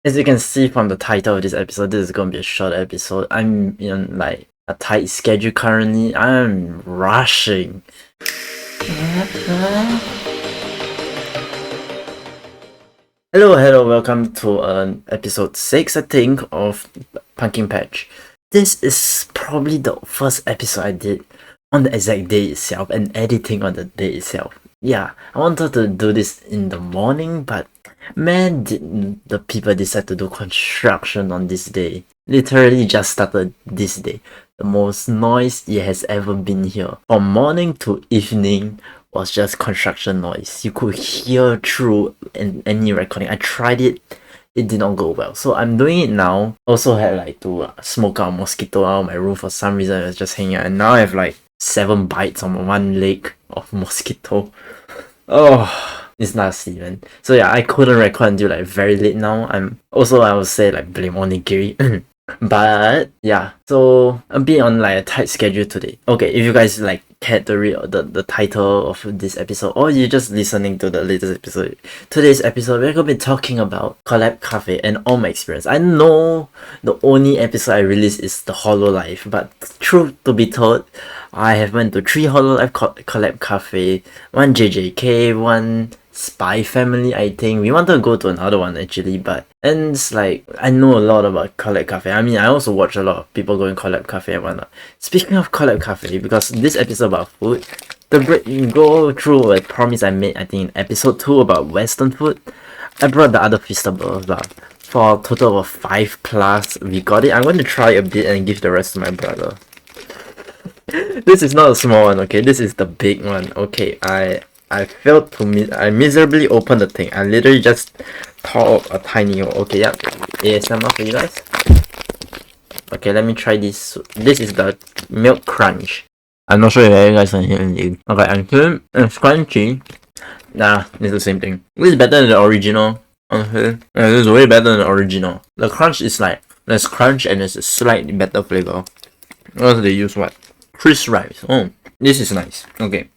As you can see from the title of this episode, this is gonna be a short episode. I'm in like a tight schedule currently. I'm rushing. Hello, welcome to episode 6, I think, of Pumpkin Patch. This is probably the first episode I did on the exact day itself and editing on the day itself. Yeah, I wanted to do this in the morning, but man, did the people decide to do construction on this day. Literally just started this day. The most noise it has ever been here. From morning to evening was just construction noise. You could hear through in any recording. I tried it. It did not go well. So I'm doing it now. Also had like to smoke out a mosquito out of my room for some reason. I was just hanging out. And now I have like 7 bites on one leg of mosquito. Oh, it's nasty, man. So yeah, I couldn't record until like very late now. I would say like blame onigiri. But yeah, so a bit on like a tight schedule today. Okay, if you guys like cared to read the title of this episode, or you're just listening to the latest episode, today's episode we're gonna be talking about Collab Cafe and all my experience. I know the only episode I released is the Hololive, but truth to be told, I have went to 3 Hololive Collab Cafe, 1 JJK, 1 Spy Family, I think. We wanted to go to another one actually, but and it's like I know a lot about Collab Cafe. I mean, I also watch a lot of people going Collab Cafe and whatnot. Speaking of Collab Cafe, because this episode about food, go through a promise I made, I think in episode 2 about Western food. I brought the other vegetables, but for a total of 5 plus, we got it. I'm going to try a bit and give the rest to my brother. This is not a small one, okay? This is the big one. Okay, I failed to I miserably opened the thing. I literally just tore up a tiny hole. Okay, yeah. ASMR for you guys. Okay, let me try this. This is the milk crunch. I'm not sure if you guys can hear it. Okay, I'm feeling it's crunchy. Nah, it's the same thing. This is better than the original. Okay. Yeah, this is way better than the original. The crunch is like there's crunch and there's a slightly better flavor. What else they use what? Crisp rice. Oh, this is nice. Okay.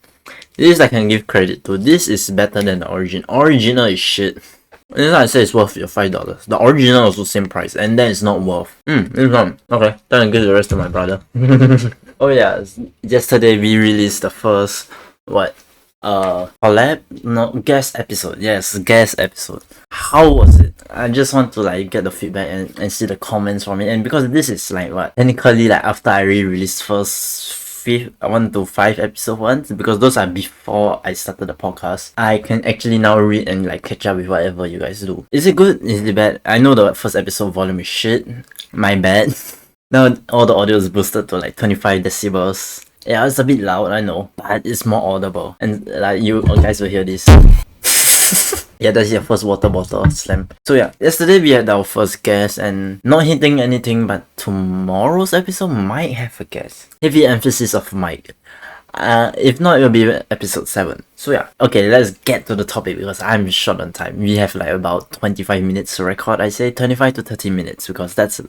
This I can give credit to. This is better than the origin. Original is shit. This I say it's worth your $5. The original also same price, and then it's not worth. It's not. Okay, then I give the rest to my brother. Oh yeah, yesterday we released the first collab? No, guest episode. Yes, guest episode. How was it? I just want to like get the feedback and see the comments from it. And because this is like what technically like after I released first 1 to 5 episode ones, because those are before I started the podcast, I can actually now read and like catch up with whatever you guys do. Is it good? Is it bad? I know the first episode volume is shit. My bad. Now all the audio is boosted to like 25 decibels. Yeah, it's a bit loud, I know, but it's more audible. And like you guys will hear this. Yeah, that's your first water bottle slam. So yeah, yesterday we had our first guest and not hinting anything, but tomorrow's episode might have a guest. Heavy emphasis of Mike. If not, it will be episode 7. So yeah, okay, let's get to the topic because I'm short on time. We have like about 25 minutes to record. I say 25 to 30 minutes because that's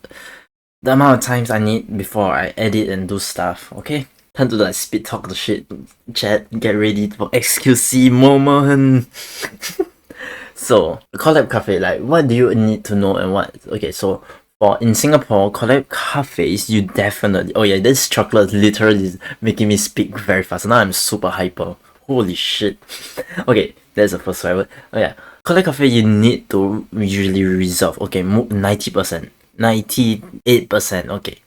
the amount of times I need before I edit and do stuff. Okay, time to like speed talk the shit. Chat, get ready for XQC moment. So, Collab Cafe, like, what do you need to know and what? Okay, so, in Singapore, Collab Cafes, you definitely... Oh yeah, this chocolate literally is making me speak very fast. Now I'm super hyper. Holy shit. Okay, that's the first word. Oh yeah, Collab Cafe, you need to usually reserve. Okay, 90%. 98%, okay.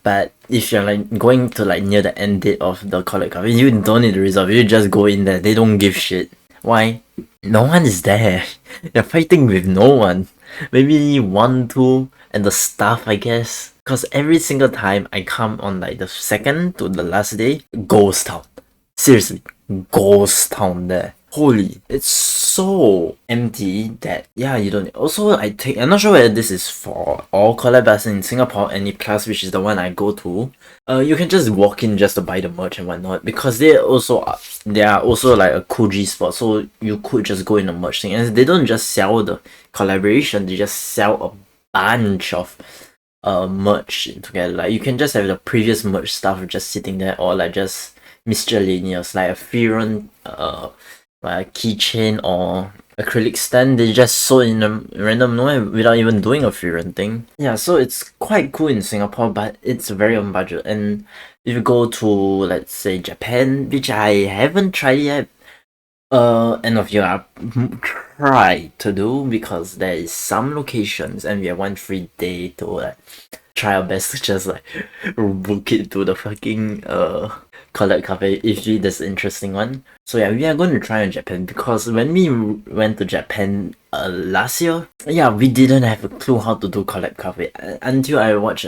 But if you're like going to like near the end date of the Collab Cafe, you don't need to reserve. You just go in there. They don't give shit. Why? No one is there. You're fighting with no one. Maybe 1, 2, and the staff, I guess. Because every single time I come on like the second to the last day, ghost town. Seriously, ghost town there. Holy, it's so empty that yeah, you don't. Also, I'm not sure whether this is for all collab bars in Singapore, any plus, which is the one I go to. You can just walk in just to buy the merch and whatnot because they are also like a Koji spot, so you could just go in the merch thing, and they don't just sell the collaboration, they just sell a bunch of merch together. Like you can just have the previous merch stuff just sitting there, or like just miscellaneous, like a free run keychain or acrylic stand they just sold in a random nowhere without even doing a free run thing. Yeah, so it's quite cool in Singapore, but it's very on budget. And if you go to, let's say, Japan, which I haven't tried yet, end of year I try to do, because there is some locations and we have one free day to like try our best to just like book it to the fucking Collab cafe if there's an interesting one. So yeah, we are going to try in Japan, because when we went to Japan last year, yeah, we didn't have a clue how to do Collab cafe until I watched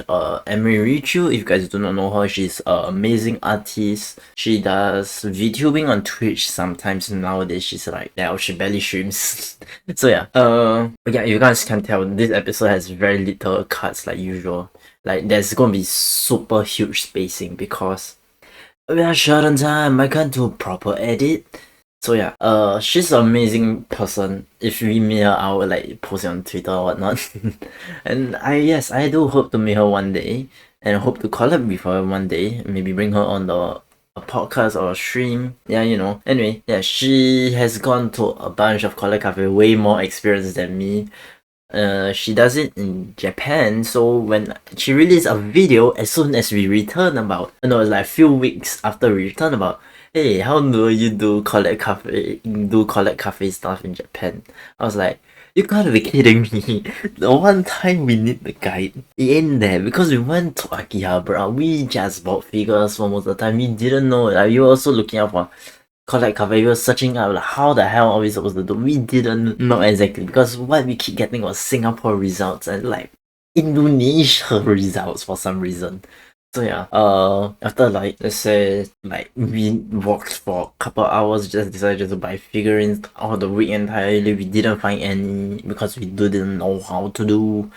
Emery Richu. If you guys do not know her, she's an amazing artist. She does VTubing on Twitch sometimes. Nowadays she's like, yeah, she barely streams. So yeah, but yeah, you guys can tell this episode has very little cuts like usual. Like there's gonna be super huge spacing because we are short on time. I can't do a proper edit. So yeah, she's an amazing person. If we meet her, I will like post it on Twitter or whatnot. And I do hope to meet her one day, and hope to collab with her one day. Maybe bring her on a podcast or a stream. Yeah, you know. Anyway, yeah, she has gone to a bunch of collab cafe, way more experience than me. She does it in Japan, so when she released a video as soon as we return about, no, it's like a few weeks after we return about, hey, how do you do Collab cafe stuff in Japan? I was like, you gotta be kidding me. The one time we need the guide, he ain't there, because we went to Akihabara, we just bought figures for most of the time, we didn't know, like, we were also looking out for Collab cafe, we were searching out like how the hell are we supposed to do. We didn't know exactly, because what we keep getting was Singapore results and like Indonesia results for some reason. So yeah, after like let's say like we walked for a couple hours, just decided to buy figurines all the week entirely. We didn't find any because we didn't know how to do.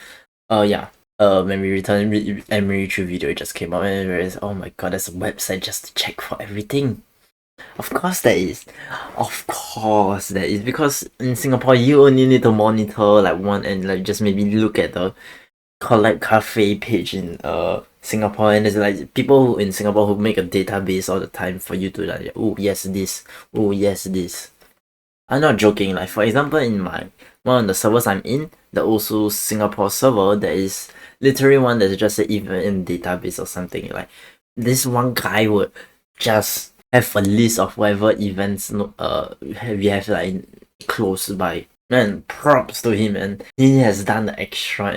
Yeah. When we returned, Emery True video just came out and it was, oh my god, there's a website just to check for everything. Of course there is. Of course there is, because in Singapore you only need to monitor like one and like just maybe look at the Collab cafe page in Singapore, and there's like people in Singapore who make a database all the time for you to like, oh yes this, oh yes this. I'm not joking, like for example in my one of the servers I'm in, the also Singapore server, there is literally one that's just an event database or something. Like this one guy would just have a list of whatever events we have like close by. Man, props to him, and he has done the extra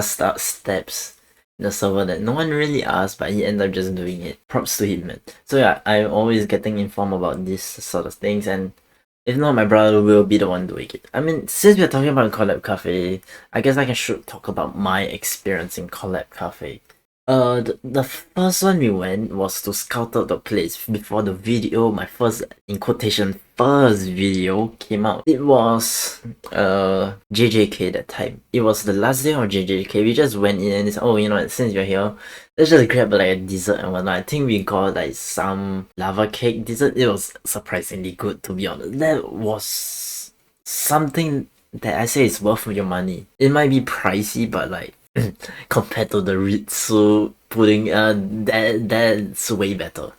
steps in the server that no one really asked, but he ended up just doing it. Props to him, man. So yeah, I'm always getting informed about this sort of things, and if not, my brother will be the one doing it. I mean, since we're talking about Collab Cafe, I guess I should talk about my experience in Collab Cafe. The first one we went was to scout out the place before the video, my first, in quotation, first video came out. It was JJK that time. It was the last day of JJK. We just went in and it's, oh, you know, since you're here, let's just grab like a dessert and whatnot. I think we got like some lava cake dessert. It was surprisingly good, to be honest. That was something that I say is worth your money. It might be pricey, but like compared to the Ritsu pudding, that's way better.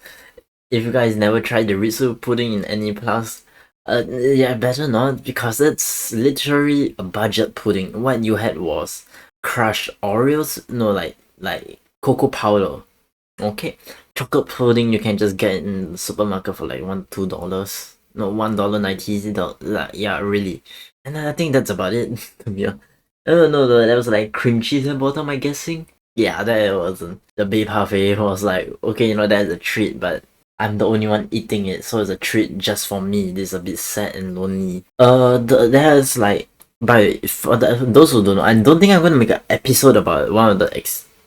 If you guys never tried the Ritsu pudding in any plus, yeah, better not, because it's literally a budget pudding. What you had was crushed Oreos, no, like cocoa powder. Okay, chocolate pudding you can just get in the supermarket for like $2. No, $1.90. Like, yeah, really. And I think that's about it. To be honest. Oh no, that was like cream cheese at the bottom, I'm guessing. Yeah, that wasn't. The beef parfait was like, okay, you know, that's a treat, but I'm the only one eating it, so it's a treat just for me. This is a bit sad and lonely. There's like, for those who don't know, I don't think I'm gonna make an episode about one of the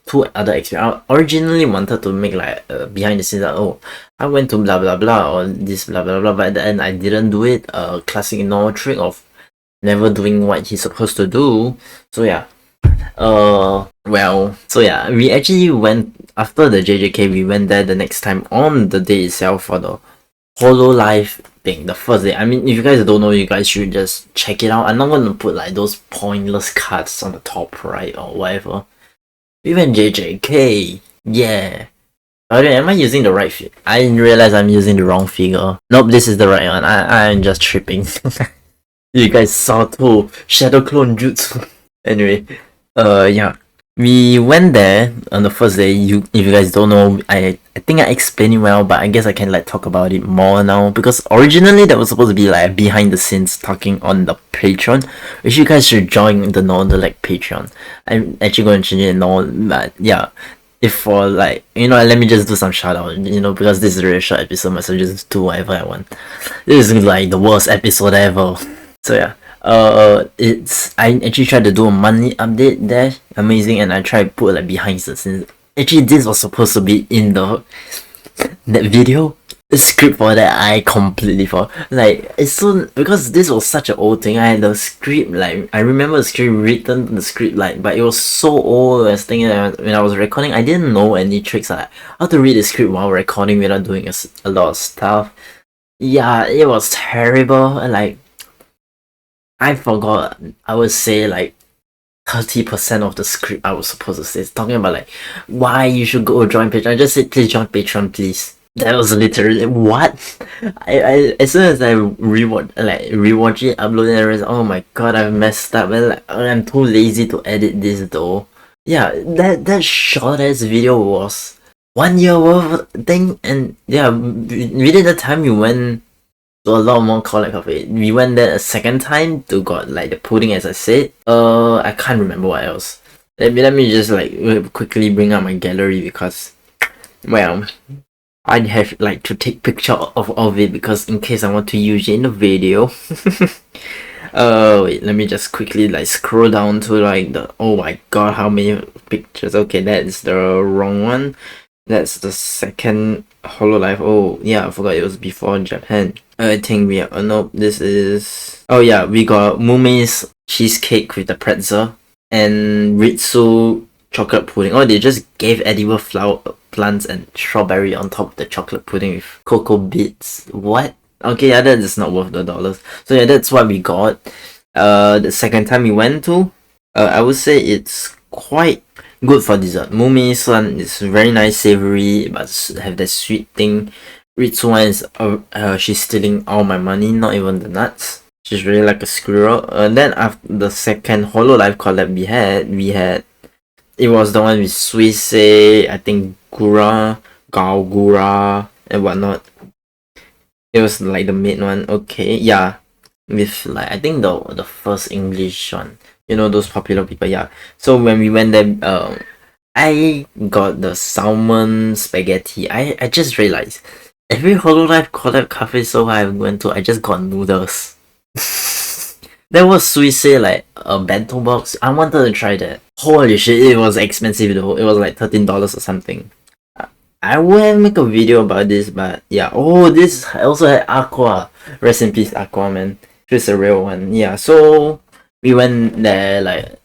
two other experiences. I originally wanted to make like behind the scenes, like, oh, I went to blah blah blah or this blah blah blah, but at the end I didn't do it. Classic normal trick of never doing what he's supposed to do. So yeah. Well, so yeah, we actually went after the JJK, we went there the next time on the day itself for the Hololive thing, the first day. I mean, if you guys don't know, you guys should just check it out. I'm not gonna put like those pointless cards on the top right or whatever. We went JJK, yeah. By the way, am I using the right figure? I realize I'm using the wrong figure. Nope, this is the right one. I'm just tripping. You guys saw too. Shadow clone jutsu. Anyway, yeah. We went there on the first day. If you guys don't know, I think I explained it well, but I guess I can like talk about it more now, because originally that was supposed to be like behind the scenes talking on the Patreon, which you guys should join the like Patreon. I'm actually going to change it now, but yeah. If for like, let me just do some shout out, because this is a really short episode, so just do whatever I want. This is like the worst episode ever. So yeah. I actually tried to do a monthly update there, amazing, and I tried to put like behind the scenes. Actually, this was supposed to be in that video. The script for that I completely forgot. Like, it's so, because this was such an old thing. I had the script, like I remember the script written, the script, like, but it was so old. I was thinking that when I was recording, I didn't know any tricks like how to read the script while recording without doing a lot of stuff. Yeah, it was terrible. And like, I forgot, I would say like 30% of the script I was supposed to say. It's talking about like why you should go join Patreon. I just said please join Patreon, please. That was literally what I as soon as I rewatch it, upload it, and I realized, oh my god, I've messed up, and like I'm too lazy to edit this though. Yeah, that short ass video was 1 year worth thing, and yeah, within the time we went to a lot more Collab cafe. We went there a second time to got like the pudding, as I said. I can't remember what else. Let me just like quickly bring up my gallery, because well, I'd have like to take picture of it, because in case I want to use it in the video. Wait, let me just quickly like scroll down to like the, oh my god, how many pictures. Okay, that is the wrong one. That's the second Hololive. Oh yeah, I forgot it was before Japan. I think we are, nope, this is, oh yeah, we got Mumi's cheesecake with the pretzel and Ritsu chocolate pudding. Oh, they just gave edible flower plants and strawberry on top of the chocolate pudding with cocoa bits. What? Okay, yeah, that is not worth the dollars. So yeah, that's what we got. The second time we went to, I would say it's quite good for dessert. Mumi's one is very nice, savory, but have that sweet thing. Ritsu one is she's stealing all my money, not even the nuts. She's really like a squirrel. Then after the second Hololive collab we had it was the one with Suisse, I think Gaogura and whatnot. It was like the main one. Okay, yeah, with like I think the first English one. Those popular people. Yeah. So when we went there, I got the salmon spaghetti. I just realized every Hololive collab cafe so I went to, I just got noodles. There was Suisse like a bento box. I wanted to try that. Holy shit, it was expensive though. It was like $13 or something. I will make a video about this, but yeah. Oh, this also had Aqua. Rest in peace, Aqua, man. She's a real one. Yeah, so we went there like,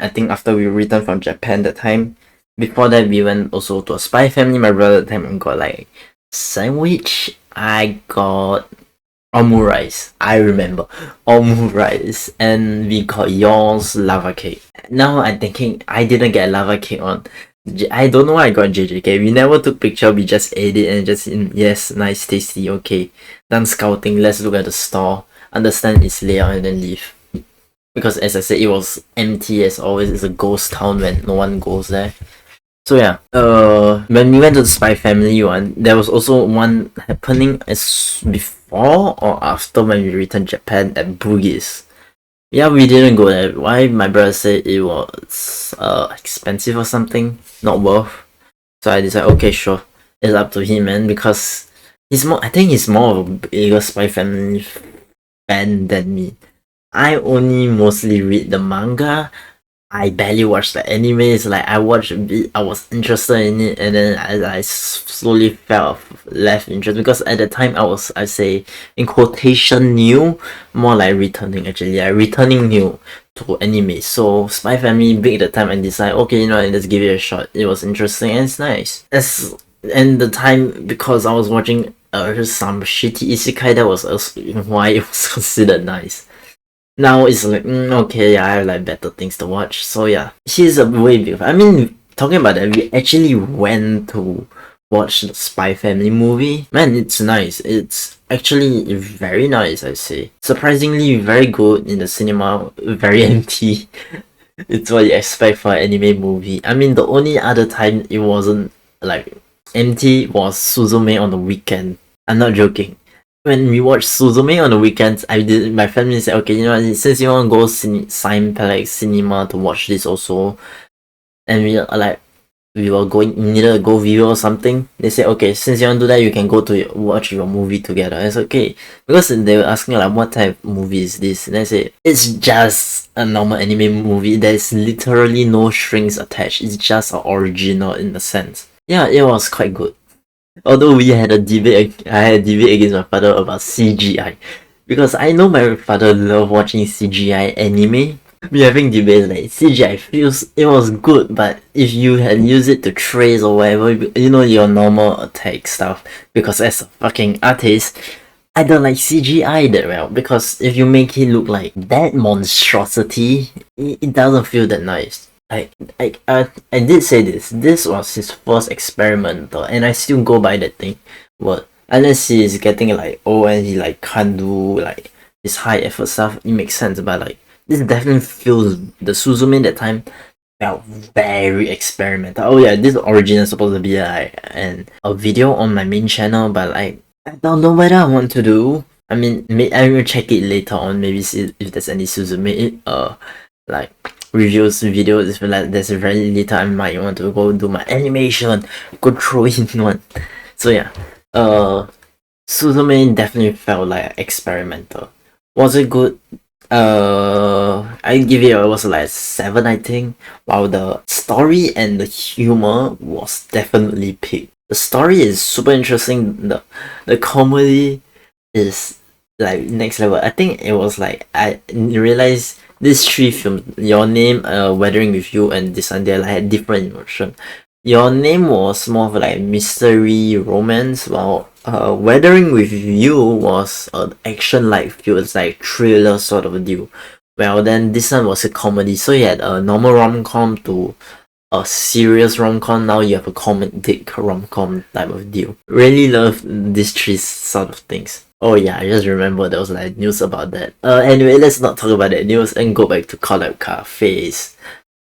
I think after we returned from Japan that time. Before that, we went also to a Spy Family. My brother that time got like sandwich. I got omurice. I remember omurice, and we got yours lava cake. Now I'm thinking I didn't get lava cake on. I don't know why I got JJK. We never took picture. We just ate it and just yes, nice, tasty. Okay, done scouting. Let's look at the store, understand its layout, and then leave. Because as I said, it was empty as always. It's a ghost town when no one goes there. So yeah, when we went to the Spy Family one, there was also one happening as before or after when we returned Japan at Bugis. Yeah, we didn't go there. Why? My brother said it was expensive or something, not worth. So I decided, okay, sure, it's up to him, man, because he's more. I think he's more of a bigger Spy Family fan than me. I only mostly read the manga. I barely watch the anime. It's like I watched a bit, I was interested in it, and then I slowly felt left interest, because at the time I say in quotation new, more like returning actually. Returning new to anime. So Spy Family big at the time and decide, okay, let's give it a shot. It was interesting and it's nice. And the time, because I was watching some shitty isekai, that was also why it was considered nice. Now it's like, okay, yeah, I have like better things to watch. So yeah, she's a way bigger. I mean, talking about that, we actually went to watch the Spy Family movie. Man, it's nice. It's actually very nice, I say. Surprisingly very good in the cinema, very empty. It's what you expect for an anime movie. I mean, the only other time it wasn't like empty was Suzume on the weekend. I'm not joking. When we watched Suzume on the weekends, my family said, okay, you know what, since you want to go Cineplex cinema to watch this also, and we were going needed to go view or something. They said, okay, since you want to do that, you can go to watch your movie together. And it's okay, because they were asking like, what type of movie is this? And I said, it's just a normal anime movie. There's literally no strings attached. It's just an original in a sense. Yeah, it was quite good. Although I had a debate against my father about CGI, because I know my father loved watching CGI anime. We having debates like CGI feels it was good, but if you had used it to trace or whatever, you know, your normal attack stuff. Because as a fucking artist, I don't like CGI that well, because if you make it look like that monstrosity, it doesn't feel that nice. I did say this. This was his first experiment, though, and I still go by that thing. What? Unless he's getting like old and he like can't do like this high effort stuff, it makes sense. But like this definitely feels the Suzume that time felt very experimental. Oh yeah, this origin is supposed to be like a video on my main channel, but like I don't know what I want to do. I mean, I will check it later on. Maybe see if there's any Suzume like reviews videos. If like there's very little, I might want to go do my animation, go throw in one. So yeah, Suzume definitely felt like experimental. Was it good? I give it was like 7, I think. While the story and the humor was definitely peak. The story is super interesting. The comedy is like next level. I think it was like I realized these 3 films, Your Name, Weathering with You, and this one, they like had different emotion. Your Name was more of like mystery romance, while Weathering with You was an action like feel. It's like thriller sort of a deal. Well, then this one was a comedy, so you had a normal rom-com to a serious rom-com. Now you have a comedic rom-com type of deal. Really love these 3 sort of things. Oh yeah, I just remember there was like news about that. Anyway, let's not talk about that news and go back to Collab Cafes.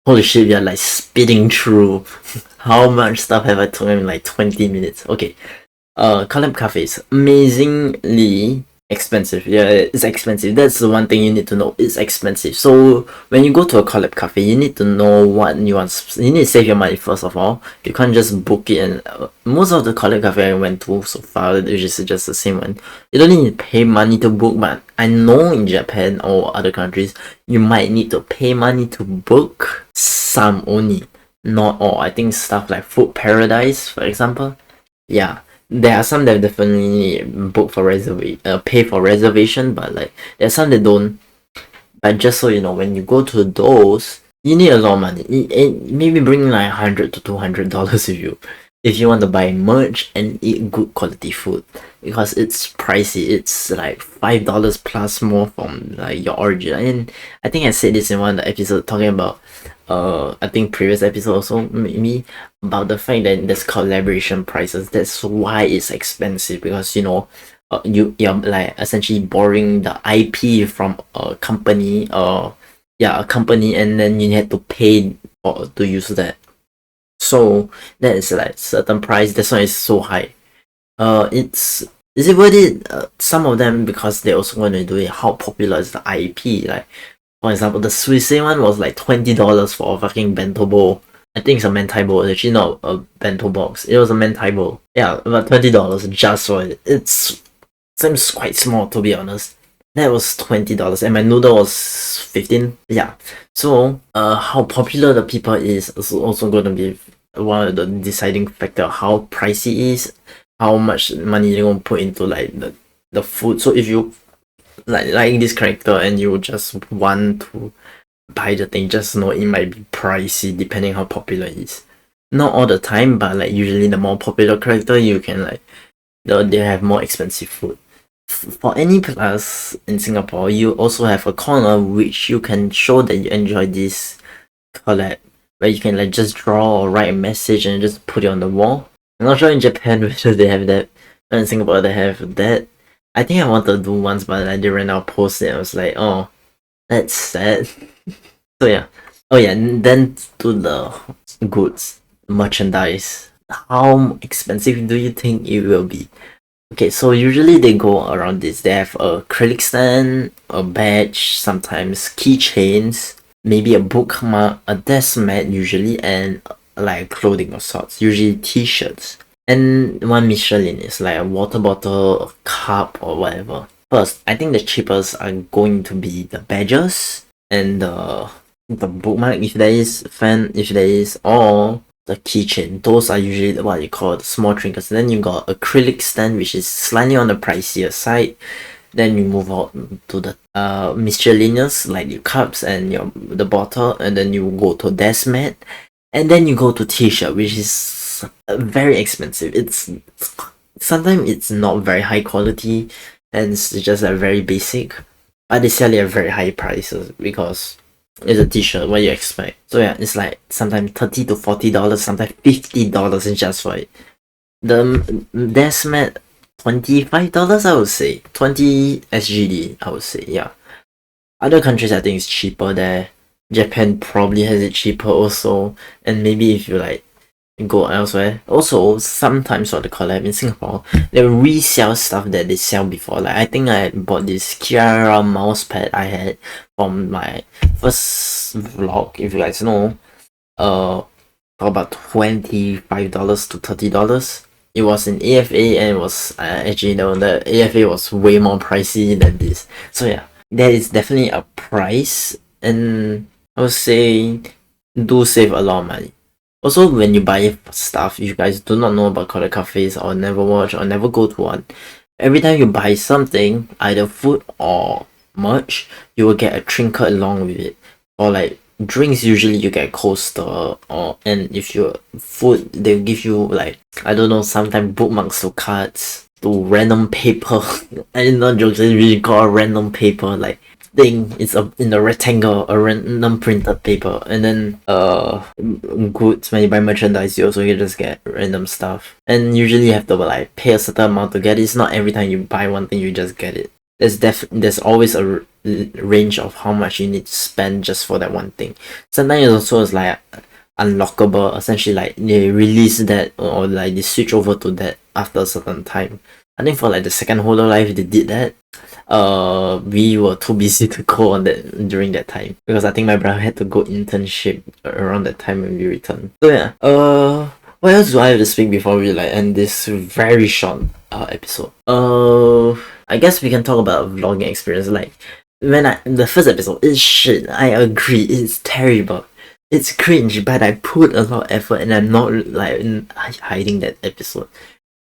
Holy shit, we are like speeding through. How much stuff have I told him in like 20 minutes? Okay. Collab Cafes, amazingly expensive. Yeah, it's expensive. That's the one thing you need to know. It's expensive. So when you go to a Collab Cafe, you need to know what you want. You need to save your money first of all. You can't just book it. And most of the Collab Cafe I went to so far, which is just the same one, you don't need to pay money to book. But I know in Japan or other countries, you might need to pay money to book. Some only, not all. I think stuff like Food Paradise, for example. Yeah, there are some that definitely book for pay for reservation, but like there's some that don't. But just so you know, when you go to those, you need a lot of money. Maybe bring like $100 to $200 with you if you want to buy merch and eat good quality food, because it's pricey. It's like $5 plus more from like your origin. And I think I said this in one of the episodes talking about I think previous episode also maybe about the fact that there's collaboration prices. That's why it's expensive, because you know you're like essentially borrowing the IP from a company, a company, and then you have to pay to use that. So that is like certain price. That's why it's so high. Is it worth it? Some of them, because they also want to do it. How popular is the IP? Like for example, the Swiss one was like $20 for a fucking bento bowl. I think it's a mentai bowl. It's actually not a bento box. It was a mentai bowl. Yeah, about $20 just for it. It seems quite small, to be honest. That was $20 and my noodle was 15. Yeah. So how popular the people is also gonna be one of the deciding factor. How pricey it is, how much money you're gonna put into like the food. So if you like this character and you just want to buy the thing, just know it might be pricey depending how popular it is. Not all the time, but like usually the more popular character, you can like they have more expensive food. For any plus in Singapore, you also have a corner which you can show that you enjoy this collab, where you can like just draw or write a message and just put it on the wall. I'm not sure in Japan whether they have that. But in Singapore they have that. I think I wanted to do once, but I didn't now post it. I was like, oh, that's sad. So yeah. Oh yeah, and then to the goods, merchandise. How expensive do you think it will be? Okay, so usually they go around this. They have a acrylic stand, a badge, sometimes keychains, maybe a bookmark, a desk mat usually, and like clothing of sorts, usually t-shirts. And one Michelin is like a water bottle, a cup, or whatever. First, I think the cheapest are going to be the badges and the bookmark if there is, fan if there is, or the keychain. Those are usually what you call the small trinkets. Then you got acrylic stand, which is slightly on the pricier side. Then you move out to the miscellaneous, like your cups and the bottle, and then you go to desk mat, and then you go to t-shirt, which is very expensive. It's sometimes it's not very high quality, and it's just like very basic, but they sell it at very high prices because it's a t-shirt. What you expect? So yeah, it's like sometimes $30 to $40, sometimes $50 just for it. The desk mat, $25 I would say, 20 SGD I would say. Yeah, other countries I think it's cheaper there. Japan probably has it cheaper also, and maybe if you like go elsewhere. Also, sometimes for the collab in Singapore, they resell stuff that they sell before. Like I think I bought this Kiara mouse pad I had from my first vlog, if you guys know. For about $25 to $30. It was in AFA and it was actually the AFA was way more pricey than this. So yeah, there is definitely a price, and I would say do save a lot of money. Also, when you buy stuff, you guys do not know about Collab cafes or never watch or never go to one. Every time you buy something, either food or merch, you will get a trinket along with it. Or like drinks, usually you get a coaster, or and if you food, they'll give you like I don't know, sometimes bookmarks to cards to random paper. I'm not joking, it's really called random paper like thing. It's in a rectangle, a random printed paper, and then goods. When you buy merchandise, you also just get random stuff, and usually you have to like pay a certain amount to get it. It's not every time you buy one thing you just get it. There's always a range of how much you need to spend just for that one thing. Sometimes it also is like unlockable. Essentially, like they release that or like they switch over to that after a certain time. I think for like the second Hololive they did that. We were too busy to go on that during that time because I think my brother had to go internship around that time when we returned. So yeah, what else do I have to speak before we like end this very short episode? I guess we can talk about vlogging experience. Like the first episode is shit. I agree, it's terrible. It's cringe, but I put a lot of effort and I'm not like hiding that episode.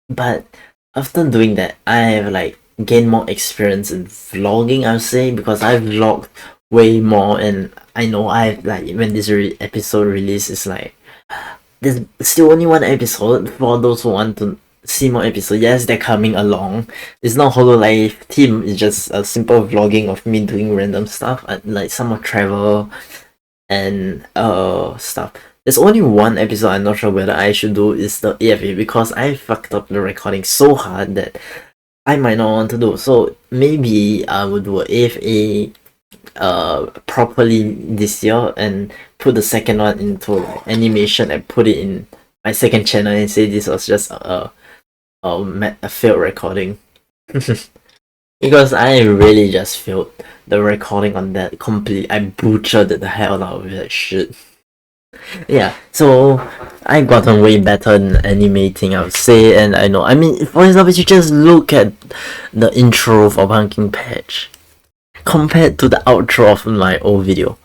But after doing that, I have like gained more experience in vlogging, I would say, because I've vlogged way more, and I know I like when this episode release is like there's still only one episode for those who want to see more episodes. Yes, they're coming along. It's not Hololive team, it's just a simple vlogging of me doing random stuff, like some more travel and stuff. There's only one episode I'm not sure whether I should do is the AFA because I fucked up the recording so hard that I might not want to do. So maybe I will do a AFA properly this year and put the second one into like, animation and put it in my second channel and say this was just a failed recording. Because I really just failed the recording on that completely. I butchered the hell out of that shit. Yeah, so I've gotten way better in animating, I would say, and I know. I mean, for example, you just look at the intro for Pumpkin Patch compared to the outro of my old video.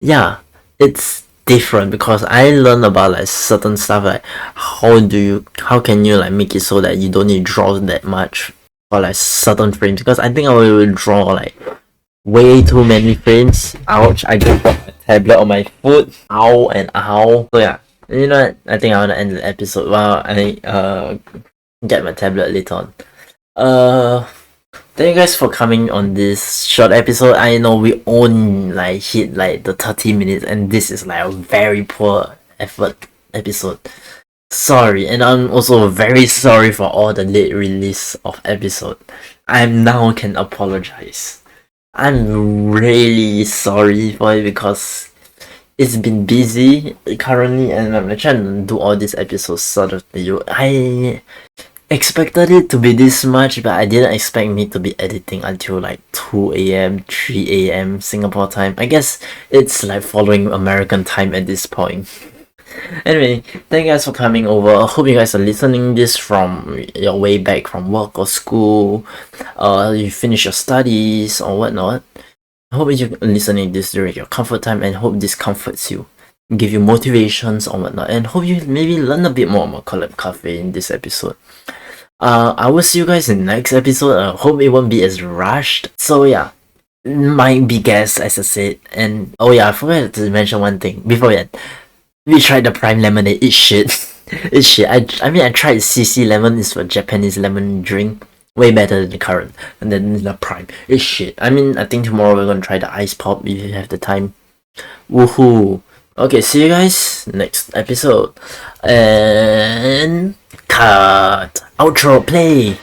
Yeah, it's different because I learned about like certain stuff like how can you like make it so that you don't need to draw that much for like certain frames, because I think I will draw like way too many frames. Ouch, I just dropped my tablet on my foot. Ow and ow. So yeah, you know what? I think I want to end the episode while I get my tablet later on. Thank you guys for coming on this short episode. I know we only like hit like the 30 minutes and this is like a very poor effort episode. Sorry, and I'm also very sorry for all the late release of episode. I now can apologize. I'm really sorry for it because it's been busy currently, and I'm trying to do all these episodes sort of to you. I expected it to be this much, but I didn't expect me to be editing until like 2 a.m., 3 a.m. Singapore time. I guess it's like following American time at this point. Anyway, thank you guys for coming over. I hope you guys are listening this from your way back from work or school, you finish your studies or whatnot. I hope you're listening this during your comfort time, and hope this comforts you, give you motivations or whatnot, and hope you maybe learn a bit more about Collab Cafe in this episode. I will see you guys in the next episode. I hope it won't be as rushed. So yeah, might be guests as I said, and oh yeah, I forgot to mention one thing before that. We tried the prime lemonade. It's shit. It's shit. I mean I tried CC lemon. It's for Japanese lemon drink. Way better than the current. And then the prime. It's shit. I mean I think tomorrow we're gonna try the ice pop if you have the time. Woohoo. Okay, see you guys next episode. And cut. Outro play.